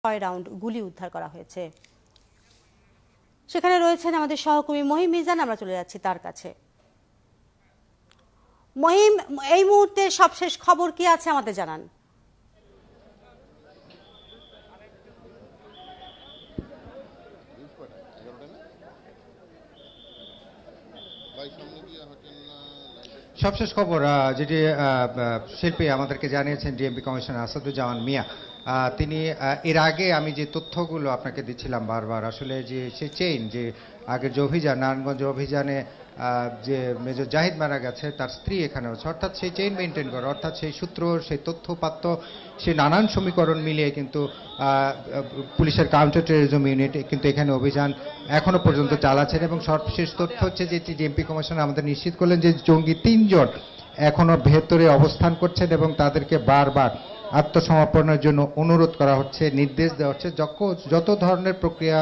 6 round গুলি উদ্ধার করা হয়েছে। সেখানে রয়েছেন আমাদের সহকর্মী মহিম মিজান, আমরা চলে যাচ্ছি তার কাছে। মহিম, এই মুহূর্তে সবশেষ খবর কি আছে আমাদের জানান। সবশেষ খবর যেটি শিল্পী আমাদেরকে জানিয়েছেন ডিএমপি কমিশনার আসাদুজ্জামান মিয়া, তিনি এর আগে আমি যে তথ্যগুলো আপনাকে দিচ্ছিলাম বারবার, আসলে যে সে চেইন যে আগের যে অভিযান নারায়ণগঞ্জ অভিযানে যে মেজর জাহিদ মারা গেছে তার স্ত্রী এখানে হচ্ছে, অর্থাৎ সেই চেইন মেনটেন করে, অর্থাৎ সেই সূত্র সেই তথ্যপাত্য সেই নানান সমীকরণ মিলিয়ে কিন্তু পুলিশের কাউন্টার টেরোরিজম ইউনিট কিন্তু এখানে অভিযান এখনো পর্যন্ত চালাচ্ছেন। এবং সর্বশেষ তথ্য হচ্ছে যে ডিএমপি কমিশনার আমাদের নিশ্চিত করলেন যে জঙ্গি 3 জন এখনো ভেতরে অবস্থান করছেন এবং তাদেরকে বারবার আত্মসমর্পণের জন্য অনুরোধ করা হচ্ছে, নির্দেশ দেওয়া হচ্ছে। যত ধরনের প্রক্রিয়া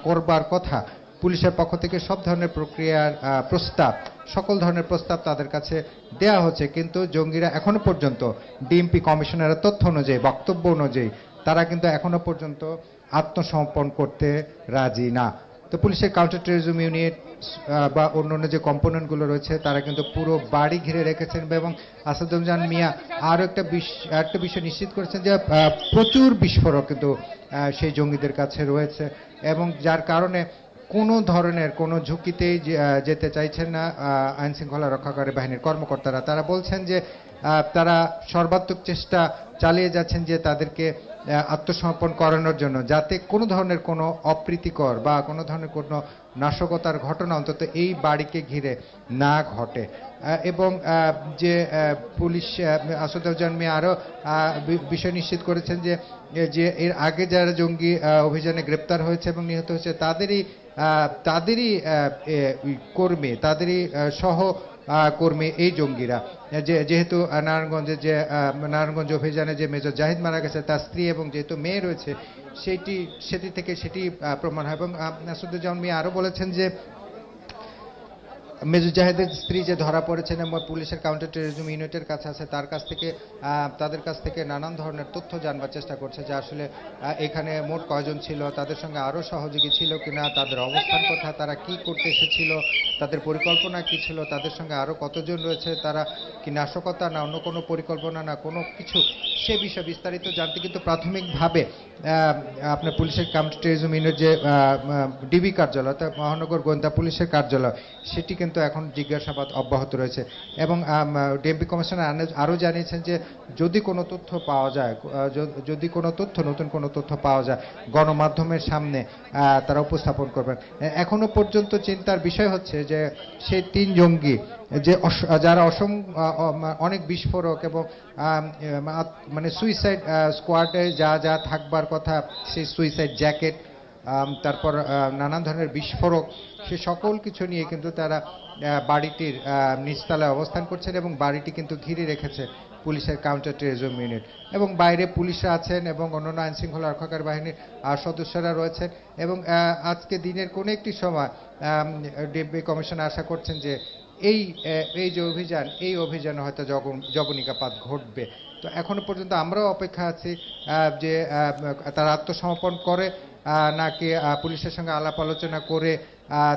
করবার কথা পুলিশের পক্ষ থেকে সব ধরনের প্রক্রিয়ার প্রস্তাব, সকল ধরনের প্রস্তাব তাদের কাছে দেয়া হচ্ছে, কিন্তু জঙ্গিরা এখনো পর্যন্ত ডিএমপি কমিশনারের তথ্য অনুযায়ী, বক্তব্য অনুযায়ী তারা কিন্তু এখনো পর্যন্ত আত্মসমর্পণ করতে রাজি না। তো পুলিশের কাউন্টার টেরোরিজম ইউনিট বা অন্যান্য যে কম্পোনেন্টগুলো রয়েছে তারা কিন্তু পুরো বাড়ি ঘিরে রেখেছেন। এবং আসাদুজ্জামান মিয়া আরও একটা বিষয় নিশ্চিত করেছেন যে প্রচুর বিস্ফোরক কিন্তু সেই জঙ্গিদের কাছে রয়েছে, এবং যার কারণে কোনো ধরনের কোনো ঝুঁকিতেই যেতে চাইছেন না আইন শৃঙ্খলা রক্ষাকারী বাহিনীর কর্মকর্তারা। তারা বলছেন যে তারা সর্বাত্মক চেষ্টা চালিয়ে যাচ্ছেন যে তাদেরকে আত্মসমর্পণ করানোর জন্য, যাতে কোনো ধরনের কোনো অপ্রীতিকর বা কোনো ধরনের কোনো নাশকতার ঘটনা অন্তত এই বাড়িকে ঘিরে না ঘটে। এবং যে পুলিশ আসাদুজ্জামান মিয়া আরও বিষয় নিশ্চিত করেছেন যে এর আগে যারা জঙ্গি অভিযানে গ্রেপ্তার হয়েছে এবং নিহত হয়েছে তাদেরই কর্মী, তাদেরই সহ কর্মী এই জঙ্গিরা। যেহেতু নারায়ণগঞ্জ অভিযানে যে মেজর জাহিদ মারা গেছে তার স্ত্রী এবং যেহেতু মেয়ে রয়েছে সেটি প্রমাণ হয়। এবং আসাদুজ্জামান মিয়া আরও বলেছেন যে মেজর জাহিদের স্ত্রী যে ধরা পড়েছেন এবং পুলিশের কাউন্টার টেরোরিজম ইউনিটের কাছে আছে তাদের কাছ থেকে নানান ধরনের তথ্য জানবার চেষ্টা করছে যে আসলে এখানে মোট কয়জন ছিল, তাদের সঙ্গে আরও সহযোগী ছিল কিনা, তাদের অবস্থান কোথায়, তারা কি করতে এসেছিল, তাদের পরিকল্পনা কি ছিল, তাদের সঙ্গে আরও কতজন রয়েছে, তারা কি নাশকতা না অন্য কোনো পরিকল্পনা না কোনো কিছু, সে বিষয়ে বিস্তারিত জানতে কিন্তু প্রাথমিকভাবে আপনার পুলিশের কাউন্টার টেরোরিজম ইউনিট যে ডিবি কার্যালয় অর্থাৎ মহানগর গোয়েন্দা পুলিশের কার্যালয় সেটি কিন্তু এখন জিজ্ঞাসাবাদ অব্যাহত রয়েছে। এবং ডিএমপি কমিশনার আরও জানিয়েছেন যে যদি কোনো তথ্য পাওয়া যায়, যদি কোনো তথ্য নতুন কোনো তথ্য পাওয়া যায় গণমাধ্যমের সামনে তারা উপস্থাপন করবেন। এখনো পর্যন্ত চিন্তার বিষয় হচ্ছে যে সেই 3 জঙ্গি যারা অনেক বিস্ফোরক এবং মানে সুইসাইড স্কোয়াডে যা থাকবার কথা, সেই সুইসাইড জ্যাকেট, তারপর নানান ধরনের বিস্ফোরক, সে সকল কিছু নিয়ে কিন্তু তারা বাড়িটির নিচতলায় অবস্থান করছেন এবং বাড়িটি কিন্তু ঘিরে রেখেছে পুলিশের কাউন্টার টেরোরিজম ইউনিট। এবং বাইরে পুলিশরা আছেন এবং অন্যান্য আইন শৃঙ্খলা রক্ষাকারী বাহিনীর সদস্যরা রয়েছেন। এবং আজকে দিনের কোনো একটি সময় ডিএমপি কমিশন আশা করছেন যে এই যে অভিযানে হয়তো জবনিকাপাত ঘটবে। তো এখনো পর্যন্ত আমরাও অপেক্ষা আছি যে তারা আত্মসমর্পণ করে নাকি পুলিশের সঙ্গে আলাপ আলোচনা করে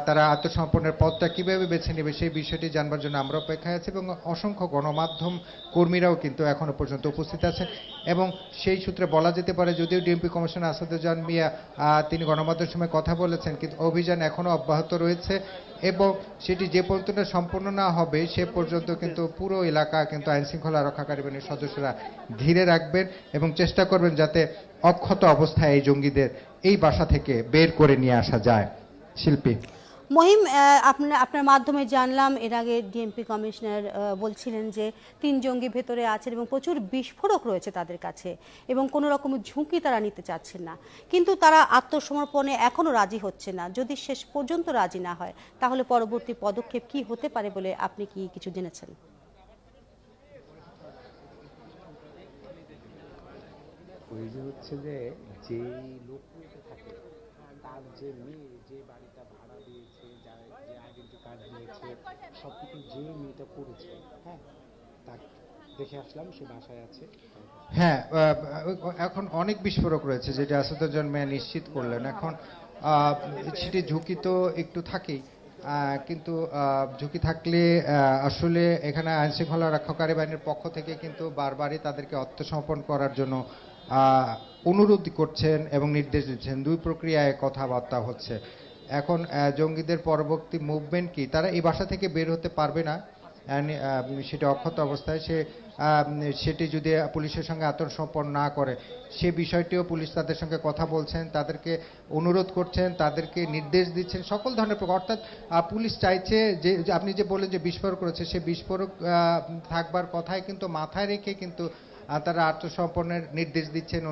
তারা আত্মসমর্পণের পথটা কিভাবে বেছে নেবে সেই বিষয়টি জানবার জন্য আমরা অপেক্ষায় আছি। এবং অসংখ্য গণমাধ্যম কর্মীরাও কিন্তু এখনো পর্যন্ত উপস্থিত আছেন। এবং সেই সূত্রে বলা যেতে পারে, যদিও ডিএমপি কমিশনার আসাদুজ্জামান মিয়া তিনি গণমাধ্যমের সময় কথা বলেছেন, কিন্তু অভিযান এখনো অব্যাহত রয়েছে এবং সেটি যে পর্যন্ত সম্পূর্ণ না হবে সে পর্যন্ত কিন্তু পুরো এলাকা কিন্তু আইন শৃঙ্খলা রক্ষাকারী বাহিনীর সদস্যরা ঘিরে রাখবেন এবং চেষ্টা করবেন যাতে অক্ষত অবস্থায় এই জঙ্গিদের এই বাসা থেকে বের করে নিয়ে আসা যায়। শিল্পী মহিম, আপনার মাধ্যমে জানলাম এর আগে ডিএমপি কমিশনার বলছিলেন যে 3 জঙ্গি ভেতরে আছেন এবং প্রচুর বিস্ফোরক রয়েছে তাদের কাছে এবং কোনো রকম ঝুঁকি তারা নিতে চাচ্ছেন না, কিন্তু তারা আত্মসমর্পণে এখনও রাজি হচ্ছে না। যদি শেষ পর্যন্ত রাজি না হয় তাহলে পরবর্তী পদক্ষেপ কি হতে পারে বলে আপনি কি কিছু জেনেছেন? ওই যে হচ্ছে যে লোকগুলোতে থাকে তার যে মেয়ে যে বাড়িটা ভাড়া দিয়েছে, যে আইডেন্টি কার্ড নিয়েছে, সবকিছু যে মেয়েটা করেছে, হ্যাঁ, তা দেখে আসলাম সে বাসায় আছে। হ্যাঁ, এখন অনেক বিস্ফোরক রয়েছে যেটা আসাদুজ্জামান মিয়া নিশ্চিত করলেন। এখন সেটি ঝুঁকি তো একটু থাকেই, কিন্তু ঝুঁকি থাকলে আসলে এখানে আইন শৃঙ্খলা রক্ষাকারী বাহিনীর পক্ষ থেকে কিন্তু বারবারই তাদেরকে আত্মসমর্পণ করার জন্য অনুরোধ করছেন এবং নির্দেশ দিচ্ছেন। দুই প্রক্রিয়ায় কথাবার্তা হচ্ছে। এখন জঙ্গিদের পরবর্তী মুভমেন্ট কি, তারা এই বাসা থেকে বের হতে পারবে না, সেটা অক্ষত অবস্থায়। সেটি যদি পুলিশের সঙ্গে আত্মসমর্পণ না করে, সে বিষয়টিও পুলিশ তাদের সঙ্গে কথা বলছেন, তাদেরকে অনুরোধ করছেন, তাদেরকে নির্দেশ দিচ্ছেন সকল ধরনের অর্থাৎ পুলিশ চাইছে যে আপনি যে বললেন যে বিস্ফোরক রয়েছে, সে বিস্ফোরক থাকবার কথাই কিন্তু মাথায় রেখে কিন্তু তারা আত্মসমর্পণের নির্দেশ দিচ্ছেন,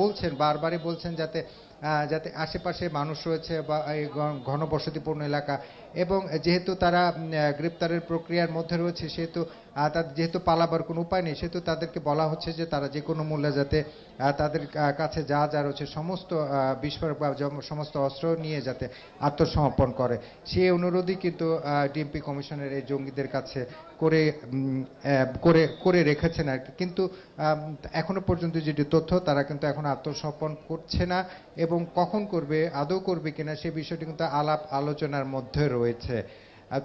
বলছেন, বারবারই বলছেন যাতে যাতে আশেপাশে মানুষ রয়েছে বা এই ঘনবসতিপূর্ণ এলাকা, এবং যেহেতু তারা গ্রেপ্তারের প্রক্রিয়ার মধ্যে রয়েছে, সেহেতু যেহেতু পালাবার কোনো উপায় নেই, সেহেতু তাদেরকে বলা হচ্ছে যে তারা যে কোনো মূল্যে যাতে তাদের কাছে যা যা রয়েছে সমস্ত বিস্ফোরক বা সমস্ত অস্ত্র নিয়ে যাতে আত্মসমর্পণ করে। সেই অনুরোধই কিন্তু ডিএমপি কমিশনের এই জঙ্গিদের কাছে করে করে করে রেখেছেন আর কি। কিন্তু এখনো পর্যন্ত যেটি তথ্য, তারা কিন্তু এখন আত্মসমর্পণ করছে না, এবং কখন করবে, আদৌ করবে কিনা সে বিষয়টি কিন্তু আলাপ আলোচনার মধ্যে রয়েছে।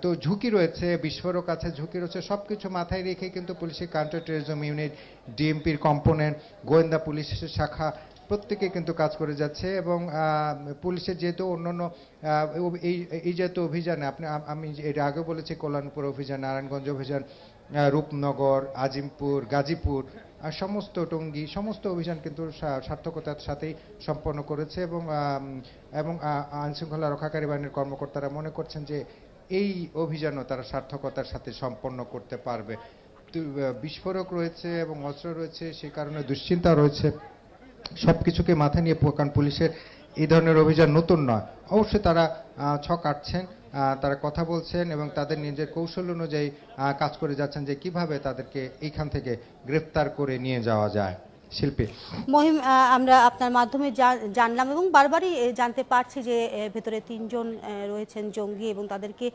তো ঝুঁকি রয়েছে, বিস্ফোরক আছে, ঝুঁকি রয়েছে, সবকিছু মাথায় রেখে কিন্তু পুলিশের কাউন্টার টেরোরিজম ইউনিট, ডিএমপির কম্পোনেন্ট, গোয়েন্দা পুলিশের শাখা প্রত্যেকে কিন্তু কাজ করে যাচ্ছে। এবং পুলিশের যেহেতু অন্যান্য এই যেহেতু অভিযানে আমি এর আগে বলেছি, কল্যাণপুর অভিযান, নারায়ণগঞ্জ অভিযান, রূপনগর, আজিমপুর, গাজীপুর, সমস্ত টঙ্গী, সমস্ত অভিযান কিন্তু সার্থকতার সাথেই সম্পন্ন করেছে। এবং আইন শৃঙ্খলা রক্ষাকারী বাহিনীর কর্মকর্তারা মনে করছেন যে এই অভিযানও তারা সার্থকতার সাথে সম্পন্ন করতে পারবে। বিস্ফোরক রয়েছে এবং অস্ত্র রয়েছে, সে কারণে দুশ্চিন্তা রয়েছে। সবকিছুকে মাথায় নিয়ে, কারণ পুলিশের এই ধরনের অভিযান নতুন নয়, অবশ্যই তারা ছক আঁটছেন, তারা কথা বলছেন এবং তাদের নিজের কৌশল অনুযায়ী কাজ করে যাচ্ছেন যে কিভাবে তাদেরকে এইখান থেকে গ্রেফতার করে নিয়ে যাওয়া যায়। শিল্পী মহিম, আমরা আপনার মাধ্যমে জানলাম এবং বারবারই জানতে পারছি যে ভেতরে 3 জন রয়েছেন জঙ্গি, এবং তাদেরকে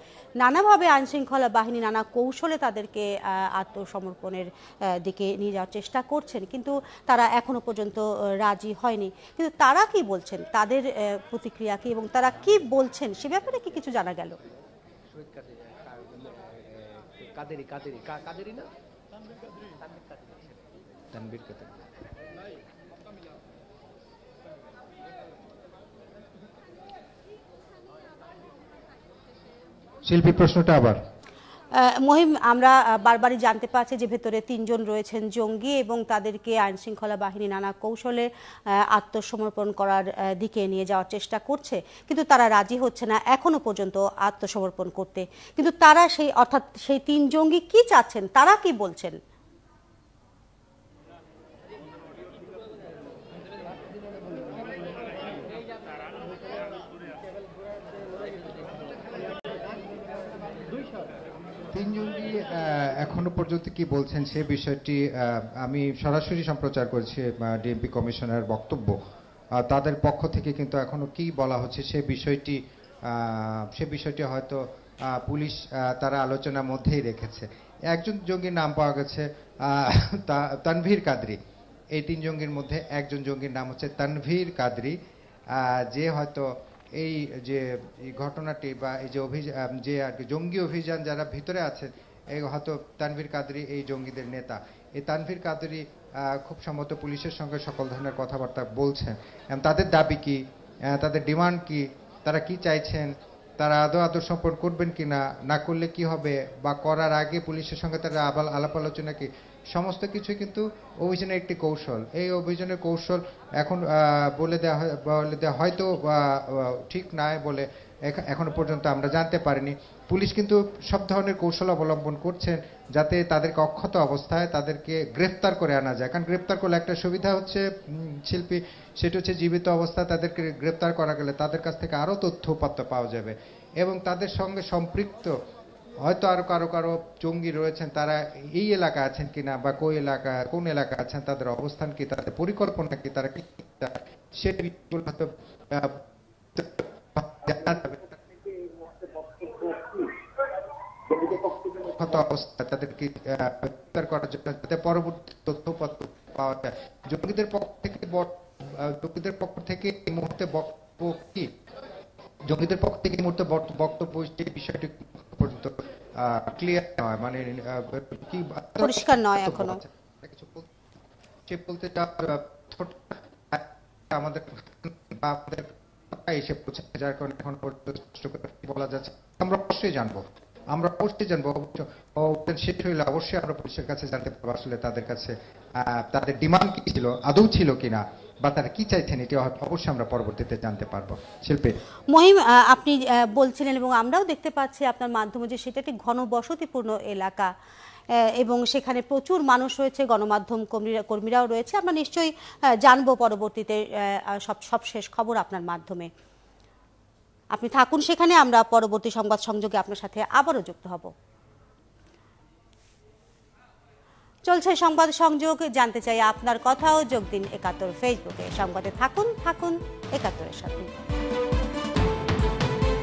নানাভাবে আইনশৃঙ্খলা বাহিনী নানা কৌশলে তাদেরকে আত্মসমর্পণের দিকে নিয়ে যাওয়ার চেষ্টা করছেন, কিন্তু তারা এখনো পর্যন্ত রাজি হয়নি। কিন্তু তারা কি বলছেন, তাদের প্রতিক্রিয়া কি এবং তারা কি বলছেন সে ব্যাপারে কি কিছু জানা গেল? কাদেরি কাদেরি কাদেরি না, তানভীর কাদেরি। শিল্পী প্রশ্নটা আবার। মহিম, আমরা বারবারই জানতে পারছি যে ভেতরে 3 জন রয়েছেন জঙ্গি, এবং তাদেরকে আইনশৃঙ্খলা বাহিনী নানা কৌশলে আত্মসমর্পণ করার দিকে নিয়ে যাওয়ার চেষ্টা করছে, কিন্তু তারা রাজি হচ্ছে না এখনো পর্যন্ত আত্মসমর্পণ করতে। কিন্তু তারা অর্থাৎ সেই 3 জঙ্গি কি চাচ্ছেন, তারা কি বলছেন? তিন জঙ্গি এখনো পর্যন্ত কি বলছেন সে বিষয়টি আমি সরাসরি সম্প্রচার করেছি ডিএমপি কমিশনার বক্তব্য। তাদের পক্ষ থেকে কিন্তু এখনো কি বলা হচ্ছে সে বিষয়টি হয়তো পুলিশ তারা আলোচনার মধ্যেই রেখেছে। একজন জঙ্গির নাম পাওয়া গেছে, তানভীর কাদরি। এই 3 জঙ্গির মধ্যে একজন জঙ্গির নাম হচ্ছে তানভীর কাদরি, যে হয়তো এই যে এই ঘটনাটি বা এই যে অভিযান, যে আর কি জঙ্গি অভিযান যারা ভিতরে আছেন, এই হয়তো তানভীর কাদরি এই জঙ্গিদের নেতা। এই তানভীর কাদরি খুব সম্ভবত পুলিশের সঙ্গে সকল ধরনের কথাবার্তা বলছেন। তাদের দাবি কি, তাদের ডিমান্ড কি, তারা কি চাইছেন, তারা আদৌ আত্মসমর্পণ করবেন কিনা, না করলে কি হবে, বা করার আগে পুলিশের সঙ্গে তারা আলাপ আলোচনা কি, সমস্ত কিছু কিন্তু অভিযানের একটি কৌশল। এই অভিযানের কৌশল এখন বলে দেওয়া হয়তো ঠিক নয় বলে এখনো পর্যন্ত আমরা জানতে পারিনি। পুলিশ কিন্তু সব ধরনের কৌশল অবলম্বন করছেন যাতে তাদেরকে অক্ষত অবস্থায় তাদেরকে গ্রেফতার করে আনা যায়। কারণ গ্রেফতার করলে একটা সুবিধা হচ্ছে শিল্পী, সেটা হচ্ছে জীবিত অবস্থায় তাদেরকে গ্রেফতার করা গেলে তাদের কাছ থেকে আরও তথ্য উপাত্ত পাওয়া যাবে, এবং তাদের সঙ্গে সম্পৃক্ত হয়তো আরো কারো জঙ্গি রয়েছেন, তারা এই এলাকা আছেন কিনা বা কোন এলাকা আছেন, তাদের অবস্থান কি, তাদের পরিকল্পনা কি, তারা কি সে হয়তো অবস্থা তাদেরকে গ্রেফতার করার জন্য যাতে পরবর্তী তথ্যপত্র পাওয়া যায়। জঙ্গিদের পক্ষ থেকে এই মুহূর্তে বক্তব্য কি, জঙ্গিদের পক্ষ থেকে এই মুহূর্তে বক্তব্য এই বিষয়টি পর্যন্ত ক্লিয়ার নয়, মানে কি পরিষ্কার নয় এখনো। কিছু বলতে আমাদের এসে পৌঁছে, যার কারণে এখন পর্যন্ত স্পষ্ট করে বলা যাচ্ছে। আমরা অবশ্যই জানবো শেষ হইলে অবশ্যই আমরা পুলিশের কাছে জানতে পারবো আসলে তাদের কাছে তাদের ডিমান্ড কি ছিল, আদৌ ছিল কিনা, বা তারা কি চাইছেন, এটি অবশ্যই আমরা পরবর্তীতে জানতে পারবো। শিল্পী মহিম, আপনি বলছিলেন এবং আমরাও দেখতে পাচ্ছি আপনার মাধ্যমে যে সেটা একটি ঘনবসতিপূর্ণ এলাকা এবং সেখানে প্রচুর মানুষ রয়েছে, গণমাধ্যম কর্মীরাও রয়েছে। আমরা নিশ্চয়ই জানবো পরবর্তীতে সব শেষ খবর আপনার মাধ্যমে। আপনি থাকুন সেখানে, আমরা পরবর্তী সংবাদ সংযোগে আপনার সাথে আবারও যুক্ত হব। চলছে সংবাদ সংযোগ, জানতে চাই আপনার কথাও। যোগ দিন ৭১ ফেসবুকে। সংবাদে থাকুন ৭১-এর সাথে।